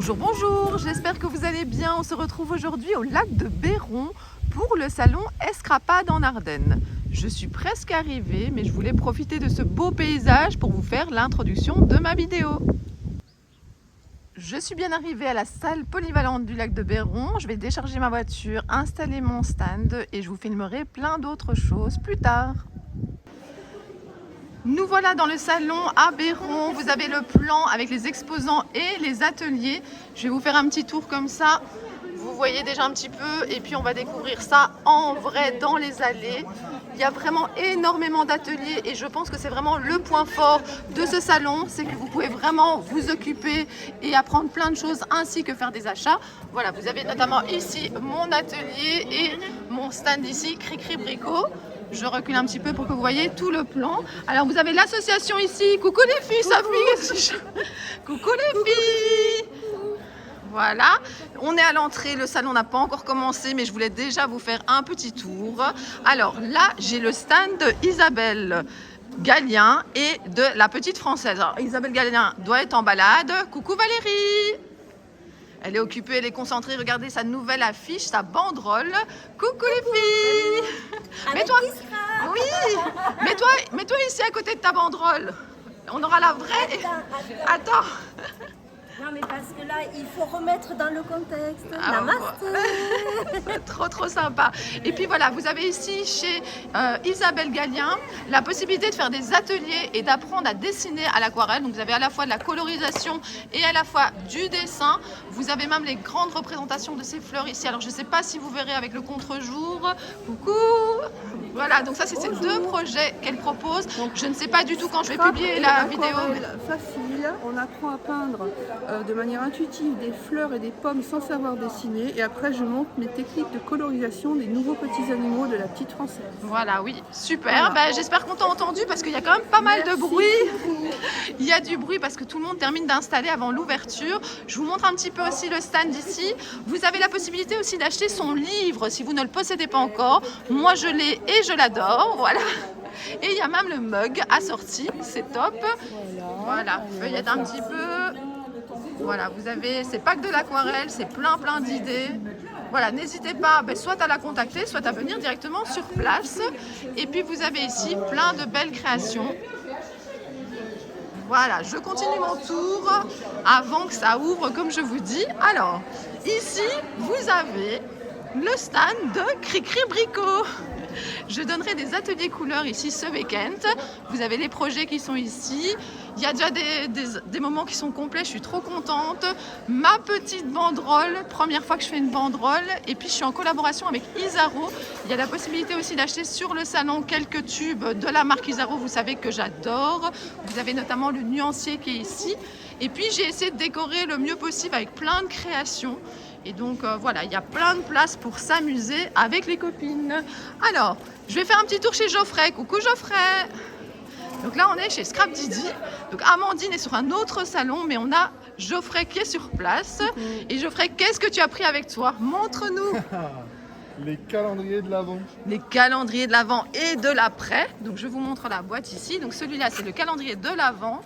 Bonjour, bonjour, j'espère que vous allez bien. On se retrouve aujourd'hui au lac de Béron pour le salon Escrapade en Ardennes. Je suis presque arrivée, mais je voulais profiter de ce beau paysage pour vous faire l'introduction de ma vidéo. Je suis bien arrivée à la salle polyvalente du lac de Béron. Je vais décharger ma voiture, installer mon stand et je vous filmerai plein d'autres choses plus tard. Nous voilà dans le salon à Béron. Vous avez le plan avec les exposants et les ateliers. Je vais vous faire un petit tour comme ça. Vous voyez déjà un petit peu et puis on va découvrir ça en vrai dans les allées. Il y a vraiment énormément d'ateliers et je pense que c'est vraiment le point fort de ce salon. C'est que vous pouvez vraiment vous occuper et apprendre plein de choses ainsi que faire des achats. Voilà, vous avez notamment ici mon atelier et mon stand ici, Cricri Brico. Je recule un petit peu pour que vous voyez tout le plan. Alors vous avez l'association ici. Coucou les filles, Sophie. Coucou les filles. Voilà, on est à l'entrée, le salon n'a pas encore commencé, mais je voulais déjà vous faire un petit tour. Alors là, j'ai le stand d'Isabelle Gallien et de la petite française. Alors Isabelle Gallien doit être en balade. Coucou Valérie. Elle est occupée, elle est concentrée. Regardez sa nouvelle affiche, sa banderole. Coucou les filles. Mets-toi. Oui. Mets-toi ici à côté de ta banderole. On aura la vraie. Attends. Non mais parce que là, il faut remettre dans le contexte. Namasté. Trop sympa. Et puis voilà, vous avez ici chez Isabelle Gallien la possibilité de faire des ateliers et d'apprendre à dessiner à l'aquarelle. Donc vous avez à la fois de la colorisation et à la fois du dessin. Vous avez même les grandes représentations de ces fleurs ici. Alors je ne sais pas si vous verrez avec le contre-jour. Coucou. Voilà, donc ça c'est ces deux projets qu'elle propose. Je ne sais pas du tout quand je vais publier la vidéo. Facile, on apprend à peindre de manière intuitive des fleurs et des pommes sans savoir dessiner. Et après, je montre mes techniques de colorisation des nouveaux petits animaux de la petite française. Voilà, oui, super. Voilà. J'espère qu'on t'a entendu parce qu'il y a quand même pas mal de bruit. Il y a du bruit parce que tout le monde termine d'installer avant l'ouverture. Je vous montre un petit peu aussi le stand ici. Vous avez la possibilité aussi d'acheter son livre si vous ne le possédez pas encore. Moi, je l'ai et je l'adore. Voilà. Et il y a même le mug assorti, c'est top. Voilà, feuillette un petit peu. Voilà, vous avez, c'est pas que de l'aquarelle, c'est plein d'idées. Voilà, n'hésitez pas soit à la contacter, soit à venir directement sur place. Et puis vous avez ici plein de belles créations. Voilà, je continue mon tour avant que ça ouvre, comme je vous dis. Alors, ici, vous avez le stand de Cricri Brico. Je donnerai des ateliers couleurs ici ce week-end. Vous avez les projets qui sont ici. Il y a déjà des moments qui sont complets. Je suis trop contente. Ma petite banderole, première fois que je fais une banderole. Et puis je suis en collaboration avec Isaro. Il y a la possibilité aussi d'acheter sur le salon quelques tubes de la marque Isaro. Vous savez que j'adore. Vous avez notamment le nuancier qui est ici. Et puis j'ai essayé de décorer le mieux possible avec plein de créations. Et donc voilà, il y a plein de places pour s'amuser avec les copines. Alors, je vais faire un petit tour chez Geoffrey. Coucou Geoffrey. Donc là, on est chez Scrap Didi. Donc Amandine est sur un autre salon, mais on a Geoffrey qui est sur place. Et Geoffrey, qu'est-ce que tu as pris avec toi? Montre-nous. Les calendriers de l'Avent. Les calendriers de l'Avent et de l'après. Donc je vous montre la boîte ici. Donc celui-là, c'est le calendrier de l'Avent.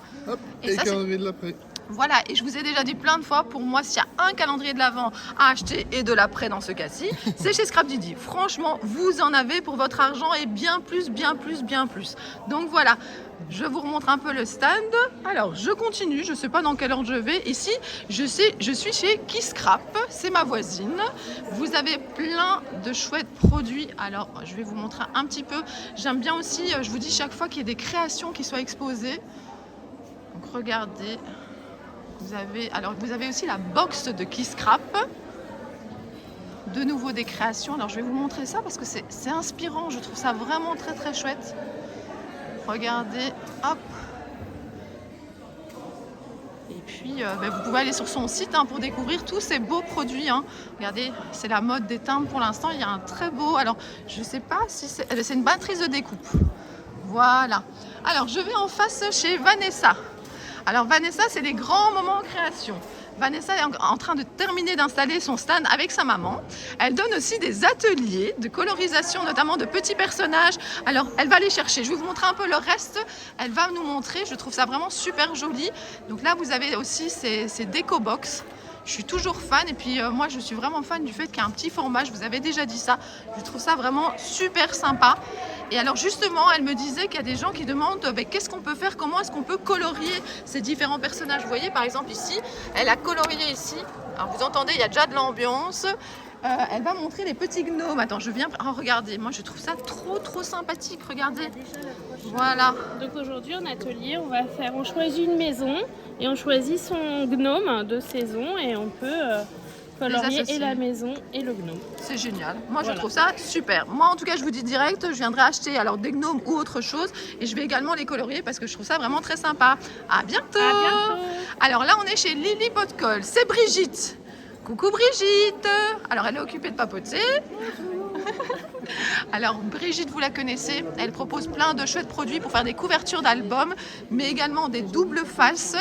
Et le calendrier de l'après. Voilà, et je vous ai déjà dit plein de fois, pour moi, s'il y a un calendrier de l'Avent à acheter et de l'après dans ce cas-ci, c'est chez Scrap Didi. Franchement, vous en avez pour votre argent et bien plus. Donc voilà, je vous remontre un peu le stand. Alors, je continue, je ne sais pas dans quelle ordre je vais. Ici, je suis chez Qui Scrap, c'est ma voisine. Vous avez plein de chouettes produits. Alors, je vais vous montrer un petit peu. J'aime bien aussi, je vous dis chaque fois qu'il y ait des créations qui soient exposées. Donc, regardez. Vous avez aussi la box de Qui Scrap. De nouveau des créations. Alors je vais vous montrer ça parce que c'est inspirant. Je trouve ça vraiment très chouette. Regardez, hop. Et puis vous pouvez aller sur son site pour découvrir tous ces beaux produits. Regardez, c'est la mode des timbres pour l'instant. Il y a un très beau. Alors je ne sais pas si c'est une batterie de découpe. Voilà. Alors je vais en face chez Vanessa. Alors Vanessa, c'est les grands moments en création. Vanessa est en train de terminer d'installer son stand avec sa maman. Elle donne aussi des ateliers de colorisation, notamment de petits personnages. Alors, elle va les chercher. Je vais vous montrer un peu le reste. Elle va nous montrer. Je trouve ça vraiment super joli. Donc là, vous avez aussi ces déco box. Je suis toujours fan et puis moi je suis vraiment fan du fait qu'il y a un petit format, je vous avais déjà dit ça. Je trouve ça vraiment super sympa. Et alors justement, elle me disait qu'il y a des gens qui demandent qu'est-ce qu'on peut faire, comment est-ce qu'on peut colorier ces différents personnages. Vous voyez par exemple ici, elle a colorié ici. Alors vous entendez, il y a déjà de l'ambiance. Elle va montrer les petits gnomes. Attends, je viens. Oh, regardez, moi je trouve ça trop sympathique. Regardez. Voilà. Donc aujourd'hui en atelier, on choisit une maison et on choisit son gnome de saison et on peut colorier et la maison et le gnome. C'est génial. Moi je trouve ça super. Moi en tout cas je vous dis direct, je viendrai acheter alors des gnomes ou autre chose et je vais également les colorier parce que je trouve ça vraiment très sympa. À bientôt. À bientôt. Alors là on est chez Lily Potcol. C'est Brigitte. Coucou Brigitte. Alors elle est occupée de papoter. Alors Brigitte, vous la connaissez, elle propose plein de chouettes produits pour faire des couvertures d'albums, mais également des doubles faces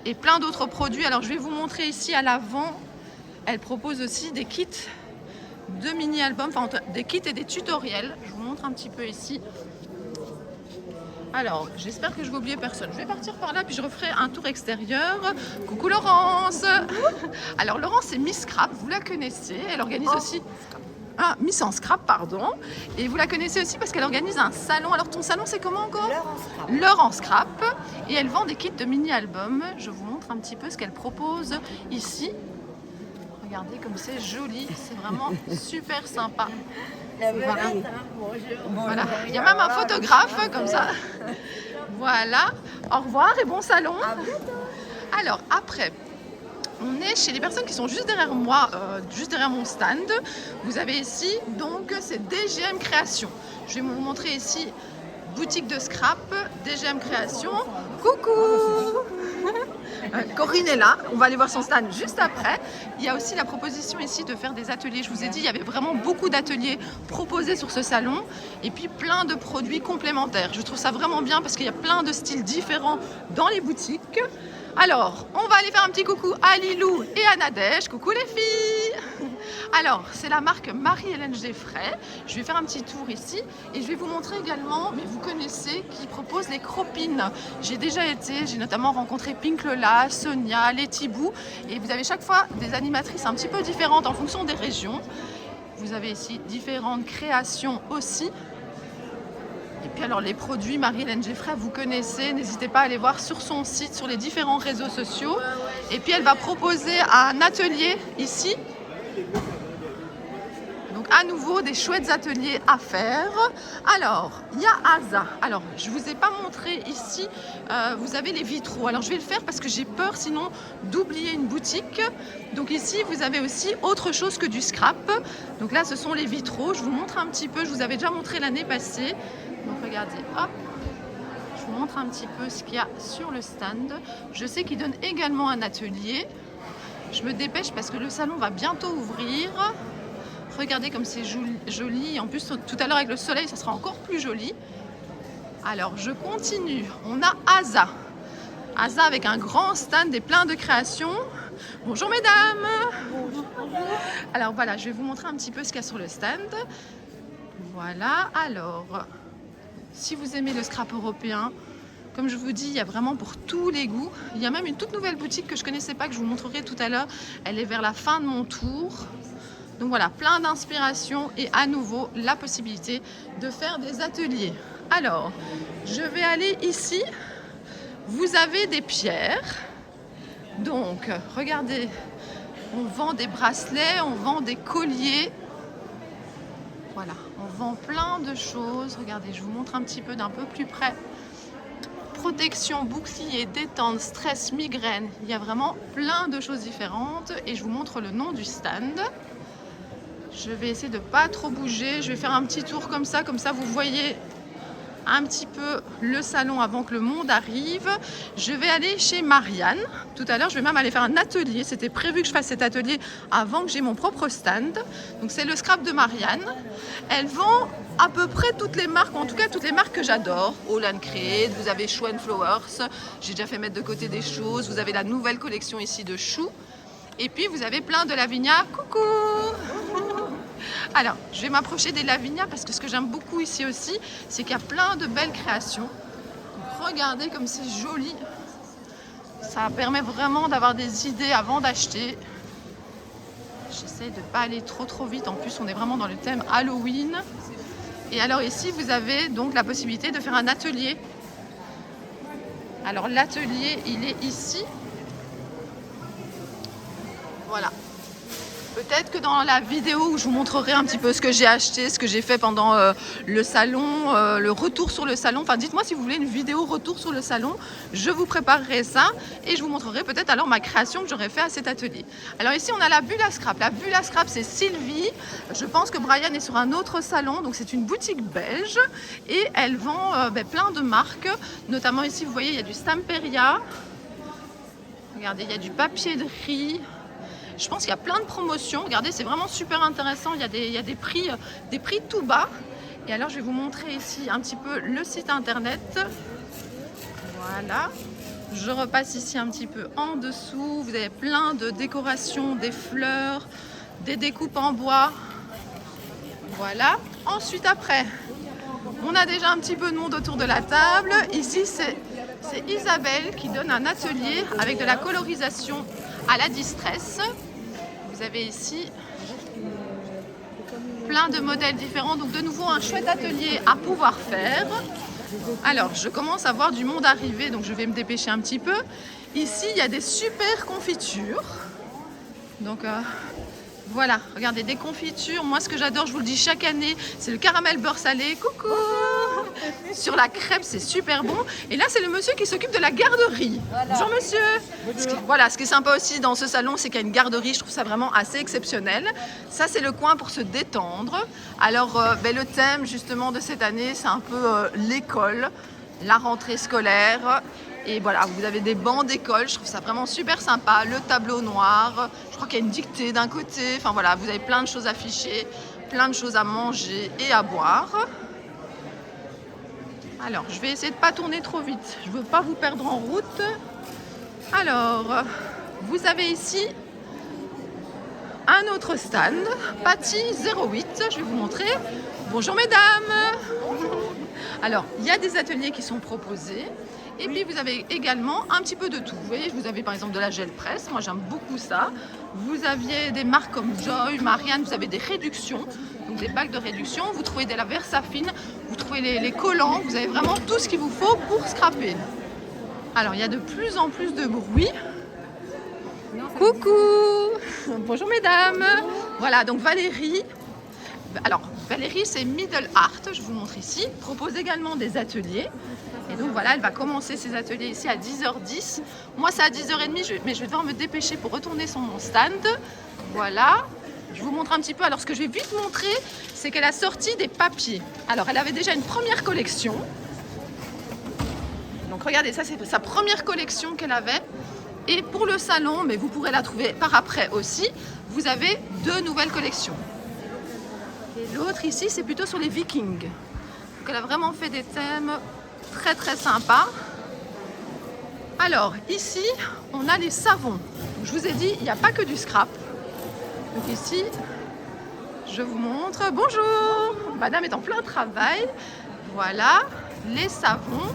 et plein d'autres produits. Alors je vais vous montrer ici à l'avant, elle propose aussi des kits de mini-albums, enfin des kits et des tutoriels. Je vous montre un petit peu ici. Alors, j'espère que je vais oublier personne. Je vais partir par là, puis je referai un tour extérieur. Coucou Laurence. Alors Laurence, c'est Miss Scrap, vous la connaissez. Elle organise aussi... Ah, Miss en Scrap, pardon. Et vous la connaissez aussi parce qu'elle organise un salon. Alors ton salon, c'est comment encore? L'heure en Scrap. Et elle vend des kits de mini-albums. Je vous montre un petit peu ce qu'elle propose ici. Regardez comme c'est joli. C'est vraiment super sympa. Voilà. Voilà. Il y a même un photographe comme ça. Voilà. Au revoir et bon salon. Alors après, on est chez les personnes qui sont juste derrière moi, juste derrière mon stand. Vous avez ici, donc c'est DGM Création. Je vais vous montrer ici, boutique de scrap, DGM Création. Coucou. Corinne est là, on va aller voir son stand juste après. Il y a aussi la proposition ici de faire des ateliers. Je vous ai dit, il y avait vraiment beaucoup d'ateliers proposés sur ce salon et puis plein de produits complémentaires. Je trouve ça vraiment bien parce qu'il y a plein de styles différents dans les boutiques. Alors, on va aller faire un petit coucou à Lilou et à Nadège. Coucou les filles. Alors, c'est la marque Marie-Hélène Geffray. Je vais faire un petit tour ici et je vais vous montrer également, mais vous connaissez, qui propose les cropines. J'ai déjà été, j'ai notamment rencontré Pink Lola, Sonia, Letty Bou et vous avez chaque fois des animatrices un petit peu différentes en fonction des régions. Vous avez ici différentes créations aussi. Et puis alors les produits Marie-Hélène Geffray, vous connaissez, n'hésitez pas à aller voir sur son site, sur les différents réseaux sociaux. Et puis elle va proposer un atelier ici. Donc à nouveau des chouettes ateliers à faire. Alors il y a Asa. Alors je vous ai pas montré ici, vous avez les vitraux. Alors je vais le faire parce que j'ai peur sinon d'oublier une boutique. Donc ici vous avez aussi autre chose que du scrap. Donc là ce sont les vitraux. Je vous montre un petit peu, je vous avais déjà montré l'année passée. Donc regardez, hop, je vous montre un petit peu ce qu'il y a sur le stand. Je sais qu'il donne également un atelier. Je me dépêche parce que le salon va bientôt ouvrir. Regardez comme c'est joli. En plus, tout à l'heure avec le soleil, ça sera encore plus joli. Alors, je continue. On a Asa. Asa avec un grand stand et plein de créations. Bonjour mesdames. Bonjour. Alors voilà, je vais vous montrer un petit peu ce qu'il y a sur le stand. Voilà, alors... Si vous aimez le scrap européen, comme je vous dis, il y a vraiment pour tous les goûts. Il y a même une toute nouvelle boutique que je ne connaissais pas, que je vous montrerai tout à l'heure. Elle est vers la fin de mon tour. Donc voilà, plein d'inspiration et à nouveau la possibilité de faire des ateliers. Alors, je vais aller ici. Vous avez des pierres. Donc, regardez, on vend des bracelets, on vend des colliers. Voilà, on vend plein de choses. Regardez, je vous montre un petit peu d'un peu plus près. Protection, bouclier, détente, stress, migraine. Il y a vraiment plein de choses différentes. Et je vous montre le nom du stand. Je vais essayer de ne pas trop bouger. Je vais faire un petit tour comme ça vous voyez un petit peu le salon avant que le monde arrive. Je vais aller chez Marianne. Tout à l'heure, je vais même aller faire un atelier. C'était prévu que je fasse cet atelier avant que j'ai mon propre stand. Donc c'est le scrap de Marianne. Elle vend à peu près toutes les marques, en tout cas toutes les marques que j'adore. Holland Create, vous avez Shoe & Flowers. J'ai déjà fait mettre de côté des choses. Vous avez la nouvelle collection ici de choux. Et puis vous avez plein de Lavinia. Coucou! Alors, je vais m'approcher des Lavinia parce que ce que j'aime beaucoup ici aussi, c'est qu'il y a plein de belles créations. Donc, regardez comme c'est joli. Ça permet vraiment d'avoir des idées avant d'acheter. J'essaie de ne pas aller trop vite. En plus, on est vraiment dans le thème Halloween. Et alors ici, vous avez donc la possibilité de faire un atelier. Alors l'atelier, il est ici. Voilà. Peut-être que dans la vidéo où je vous montrerai un petit peu ce que j'ai acheté, ce que j'ai fait pendant le salon, le retour sur le salon. Enfin, dites-moi si vous voulez une vidéo retour sur le salon. Je vous préparerai ça et je vous montrerai peut-être alors ma création que j'aurais fait à cet atelier. Alors ici, on a la bulle à scrap. La bulle à scrap, c'est Sylvie. Je pense que Brian est sur un autre salon. Donc, c'est une boutique belge et elle vend plein de marques. Notamment ici, vous voyez, il y a du Stamperia. Regardez, il y a du papier de riz. Je pense qu'il y a plein de promotions. Regardez, c'est vraiment super intéressant. Il y a des prix tout bas. Et alors, je vais vous montrer ici un petit peu le site internet. Voilà. Je repasse ici un petit peu en dessous. Vous avez plein de décorations, des fleurs, des découpes en bois. Voilà. Ensuite, après, on a déjà un petit peu de monde autour de la table. Ici, c'est Isabelle qui donne un atelier avec de la colorisation à la distress. Vous avez ici plein de modèles différents, donc de nouveau un chouette atelier à pouvoir faire. Alors je commence à voir du monde arriver, donc je vais me dépêcher un petit peu. Ici il y a des super confitures, donc voilà, regardez, des confitures. Moi ce que j'adore, je vous le dis chaque année, c'est le caramel beurre salé. Coucou. Sur la crêpe, c'est super bon. Et là, c'est le monsieur qui s'occupe de la garderie. Voilà. Bonjour monsieur. Bonjour. Voilà, ce qui est sympa aussi dans ce salon, c'est qu'il y a une garderie. Je trouve ça vraiment assez exceptionnel. Ça, c'est le coin pour se détendre. Alors, le thème justement de cette année, c'est un peu l'école, la rentrée scolaire. Et voilà, vous avez des bancs d'école. Je trouve ça vraiment super sympa. Le tableau noir. Je crois qu'il y a une dictée d'un côté. Enfin voilà, vous avez plein de choses affichées, plein de choses à manger et à boire. Alors, je vais essayer de ne pas tourner trop vite. Je ne veux pas vous perdre en route. Alors, vous avez ici un autre stand, Patty 08. Je vais vous montrer. Bonjour mesdames. Alors, il y a des ateliers qui sont proposés. Et puis, vous avez également un petit peu de tout. Vous voyez, vous avez par exemple de la gel presse. Moi, j'aime beaucoup ça. Vous aviez des marques comme Joy, Marianne. Vous avez des réductions. Donc, des bacs de réduction. Vous trouvez de la Versafine. Vous trouvez les collants. Vous avez vraiment tout ce qu'il vous faut pour scraper. Alors, il y a de plus en plus de bruit. Coucou. Bonjour mesdames. Voilà, donc Valérie. Alors, Valérie, c'est Middle Art, je vous montre ici, propose également des ateliers. Et donc voilà, elle va commencer ses ateliers ici à 10h10. Moi, c'est à 10h30, mais je vais devoir me dépêcher pour retourner sur mon stand. Voilà, je vous montre un petit peu. Alors, ce que je vais vite montrer, c'est qu'elle a sorti des papiers. Alors, elle avait déjà une première collection. Donc, regardez, ça, c'est sa première collection qu'elle avait. Et pour le salon, mais vous pourrez la trouver par après aussi, vous avez 2 nouvelles collections. Et l'autre ici, c'est plutôt sur les Vikings. Donc elle a vraiment fait des thèmes très très sympas. Alors ici, on a les savons. Donc, je vous ai dit, il n'y a pas que du scrap. Donc ici, je vous montre. Bonjour, madame est en plein travail. Voilà, les savons.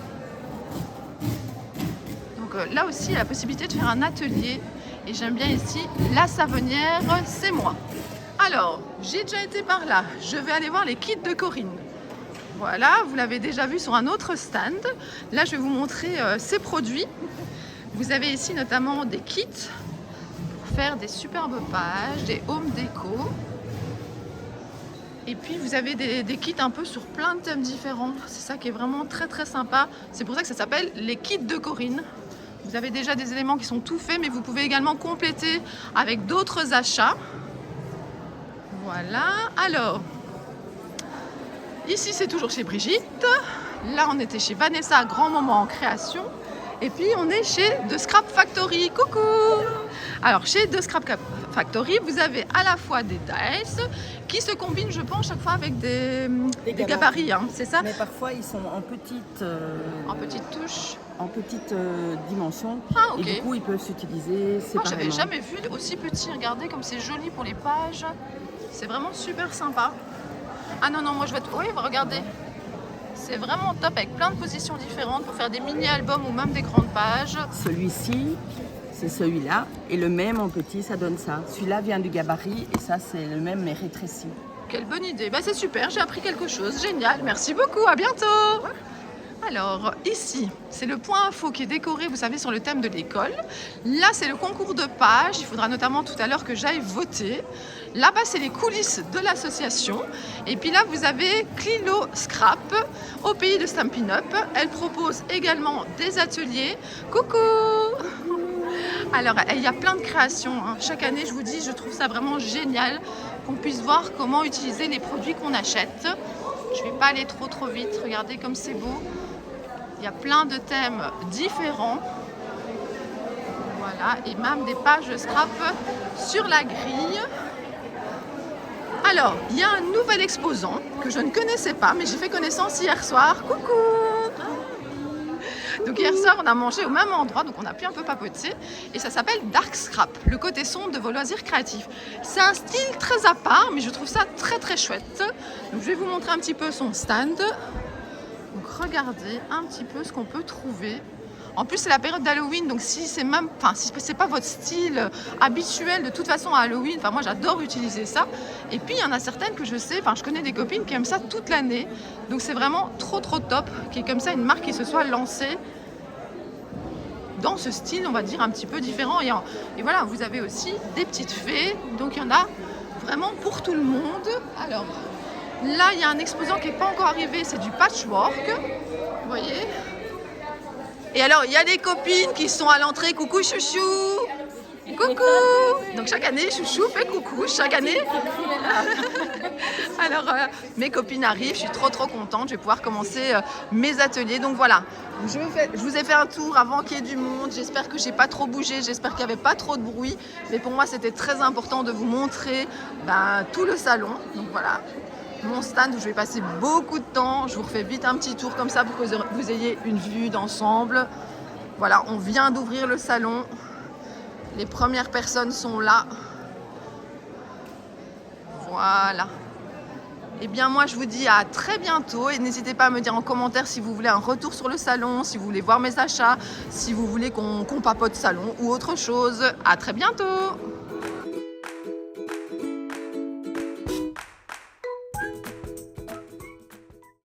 Donc là aussi, il y a la possibilité de faire un atelier. Et j'aime bien ici, la savonnière, c'est moi. Alors, j'ai déjà été par là. Je vais aller voir les kits de Corinne. Voilà, vous l'avez déjà vu sur un autre stand. Là, je vais vous montrer ces produits. Vous avez ici notamment des kits pour faire des superbes pages, des home déco. Et puis, vous avez des kits un peu sur plein de thèmes différents. C'est ça qui est vraiment très très sympa. C'est pour ça que ça s'appelle les kits de Corinne. Vous avez déjà des éléments qui sont tout faits, mais vous pouvez également compléter avec d'autres achats. Voilà, alors, ici c'est toujours chez Brigitte. Là, on était chez Vanessa, grand moment en création. Et puis, on est chez The Scrap Factory. Coucou! Alors, chez The Scrap Factory, vous avez à la fois des dice qui se combinent, je pense, chaque fois avec des gabarits, hein, c'est ça? Mais parfois, ils sont en petite... en petite touche. En petite dimension. Ah, ok. Et du coup, ils peuvent s'utiliser séparément. Moi, j'avais jamais vu aussi petit. Regardez comme c'est joli pour les pages. C'est vraiment super sympa. Ah non, non, moi je vais... Oui, regardez. C'est vraiment top avec plein de positions différentes pour faire des mini-albums ou même des grandes pages. Celui-ci, c'est celui-là. Et le même en petit, ça donne ça. Celui-là vient du gabarit et ça, c'est le même mais rétréci. Quelle bonne idée. Bah, c'est super, j'ai appris quelque chose. Génial, merci beaucoup, à bientôt. Alors ici, c'est le point info qui est décoré, vous savez, sur le thème de l'école. Là, c'est le concours de pages. Il faudra notamment tout à l'heure que j'aille voter. Là-bas, c'est les coulisses de l'association. Et puis là, vous avez Clilo Scrap au pays de Stampin' Up. Elle propose également des ateliers. Coucou! Alors, il y a plein de créations, hein. Chaque année, je vous dis, je trouve ça vraiment génial qu'on puisse voir comment utiliser les produits qu'on achète. Je ne vais pas aller trop vite. Regardez comme c'est beau. Il y a plein de thèmes différents. Voilà, et même des pages scrap sur la grille. Alors, il y a un nouvel exposant que je ne connaissais pas, mais j'ai fait connaissance hier soir. Coucou! Donc hier soir, on a mangé au même endroit, donc on a pu un peu papoter. Et ça s'appelle Dark Scrap, le côté sombre de vos loisirs créatifs. C'est un style très à part, mais je trouve ça très chouette. Donc je vais vous montrer un petit peu son stand. Donc regardez un petit peu ce qu'on peut trouver. En plus, c'est la période d'Halloween, donc si c'est même, si c'est pas votre style habituel de toute façon à Halloween, moi j'adore utiliser ça. Et puis il y en a certaines que je sais, je connais des copines qui aiment ça toute l'année. Donc c'est vraiment trop top qu'il y ait comme ça une marque qui se soit lancée dans ce style, on va dire, un petit peu différent. Et voilà, vous avez aussi des petites fées, donc il y en a vraiment pour tout le monde. Alors là, il y a un exposant qui n'est pas encore arrivé, c'est du patchwork, vous voyez. Et alors, il y a des copines qui sont à l'entrée. Coucou chouchou. Coucou. Donc chaque année, chouchou fait coucou. Chaque année. Alors, mes copines arrivent. Je suis trop contente. Je vais pouvoir commencer mes ateliers. Donc voilà, je vous ai fait un tour avant qu'il y ait du monde. J'espère que j'ai pas trop bougé. J'espère qu'il n'y avait pas trop de bruit. Mais pour moi, c'était très important de vous montrer tout le salon. Donc voilà. Mon stand où je vais passer beaucoup de temps. Je vous refais vite un petit tour comme ça pour que vous ayez une vue d'ensemble. Voilà, on vient d'ouvrir le salon. Les premières personnes sont là. Voilà. Et bien moi je vous dis à très bientôt et n'hésitez pas à me dire en commentaire si vous voulez un retour sur le salon, si vous voulez voir mes achats, si vous voulez qu'on papote salon ou autre chose. À très bientôt.